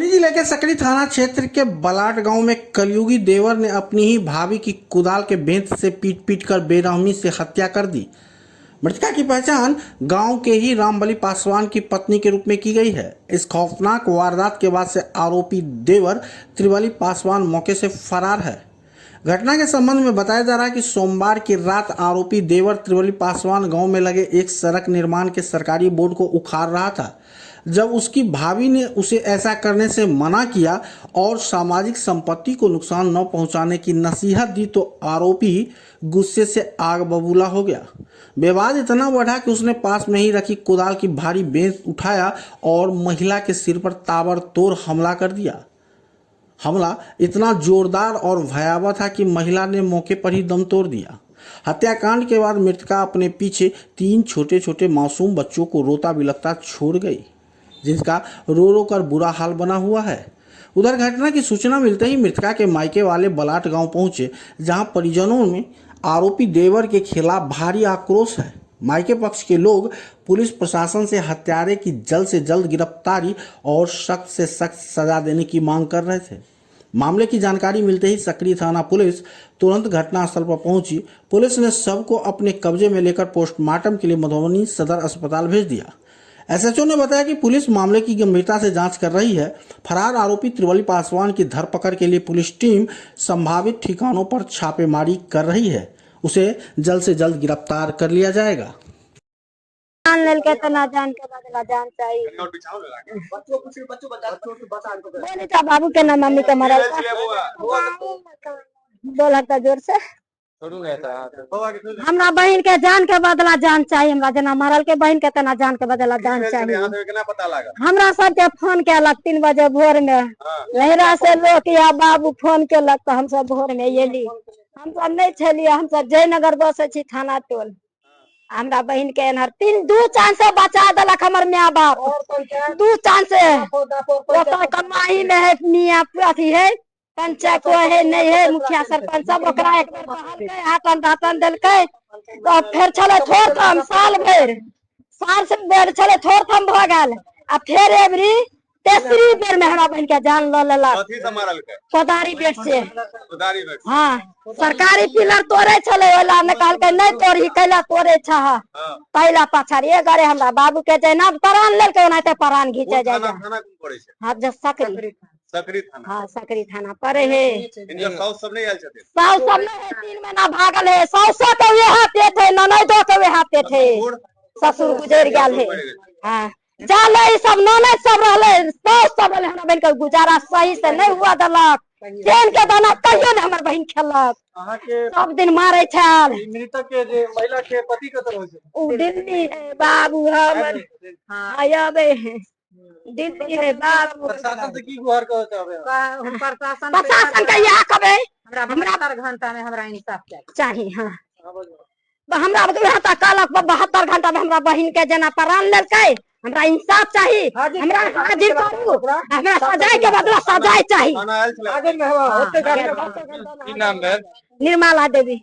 मधुबनी जिले के सकरी थाना क्षेत्र के बलाट गांव में कलयुगी देवर ने अपनी ही भाभी की कुदाल के बेंत से पीट पीट कर बेरहमी से हत्या कर दी। मृतका की पहचान गांव के ही रामबली पासवान की पत्नी के रूप में की गई है। इस खौफनाक वारदात के बाद से आरोपी देवर त्रिवली पासवान मौके से फरार है। घटना के संबंध में बताया जा रहा है कि सोमवार की रात आरोपी देवर त्रिवली पासवान गांव में लगे एक सड़क निर्माण के सरकारी बोर्ड को उखाड़ रहा था। जब उसकी भाभी ने उसे ऐसा करने से मना किया और सामाजिक संपत्ति को नुकसान न पहुंचाने की नसीहत दी तो आरोपी गुस्से से आग बबूला हो गया। विवाद इतना बढ़ा कि उसने पास में ही रखी कुदाल की भारी बेंत उठाया और महिला के सिर पर ताबड़तोड़ हमला कर दिया। हमला इतना जोरदार और भयावह था कि महिला ने मौके पर ही दम तोड़ दिया। हत्याकांड के बाद मृतका अपने पीछे 3 छोटे छोटे मासूम बच्चों को रोता बिलखता छोड़ गई, जिसका रो रो कर बुरा हाल बना हुआ है। उधर घटना की सूचना मिलते ही मृतका के मायके वाले बलाट गांव पहुंचे, जहां परिजनों में आरोपी देवर के खिलाफ भारी आक्रोश है। मायके पक्ष के लोग पुलिस प्रशासन से हत्यारे की जल्द से जल्द गिरफ्तारी और सख्त से सख्त सजा देने की मांग कर रहे थे। मामले की जानकारी मिलते ही सकरी थाना पुलिस तुरंत घटनास्थल पर पहुंची। पुलिस ने शव को अपने कब्जे में लेकर पोस्टमार्टम के लिए मधुबनी सदर अस्पताल भेज दिया। एसएचओ ने बताया कि पुलिस मामले की गंभीरता से जांच कर रही है। फरार आरोपी त्रिवली पासवान की धरपकड़ के लिए पुलिस टीम संभावित ठिकानों पर छापेमारी कर रही है। उसे जल्द से जल्द गिरफ्तार कर लिया जाएगा। बाबू के नाम मम्मी के मरल बोल हटा जोर से हमरा बहन के जान के बदला जान चाहिए। हमरा जना मरल के बहन के तना जान के बदला जान चाहिए। हमरा सबके फोन केलक 3 बजे भोर में, लहरा से लोग या बाबू फोन केलक तो हम सब भोर में एली। हम सब नहीं छलिए, हम सब जयनगर बसे छी थाना टोल। हमरा बहन के एनहर 2 चांस से बचा देलक हमर माय बाप। 2 चांस से कमाई में है, मियां अथी है, पंचायत को है नहीं है, मुखिया सरपंच सब ओकरा एक बार बहालकै, हाथन दातन देलकै। तो फिर चले थोड़ कम साल से बेर चले थोड़ कम भ गेल। आ फिर एबरी तेसरी बेर में हमरा बहन के जान ल लेलक कोदारी बेट से। हाँ, सरकारी पिलर तोड़े चले ओला ने कहलकै नहीं तोड़ही, कैला तोड़े छह पहला पछाड़ी ए गरे हमरा बाबू के जेना परान लेलकै ओनाते परान घीचे जाय। हां जे सकरी थाना, हाँ सकरी थाना पड़े है। साउस सब नहीं 3 महीना भागल है। साउसो के वे हाथे थे, ननदो के वे हाथे थे, ससुर गुजर गेल है। हाँ जाले सब ननद सब रहले, साउस सब रहले। हमरा बहन के गुजारा सही से नहीं हुआ दलक। ट्रेन के दाना कहियो ने हमर बहन खेलक, सब दिन मारे छल। मृतक के जे महिला के पति कत रहै छै? उ दिल्ली है बाबू हमर। हां आबे है दिल्ली है बाबू। प्रशासन से की गुहार कहै चाहबे? प्रशासन के यह कहबे हमरा 72 घंटा में हमरा इंसाफ चाहिए। हां हमरा यहाँ तक कहलक 72 घंटा में हमरा बहन के जना प्राण लेलकै, हमरा इंसाफ चाहिए। हमरा हाजिर करू, हमरा सजाए के बदला सजाए चाहिए। की नाम है? निर्मला देवी।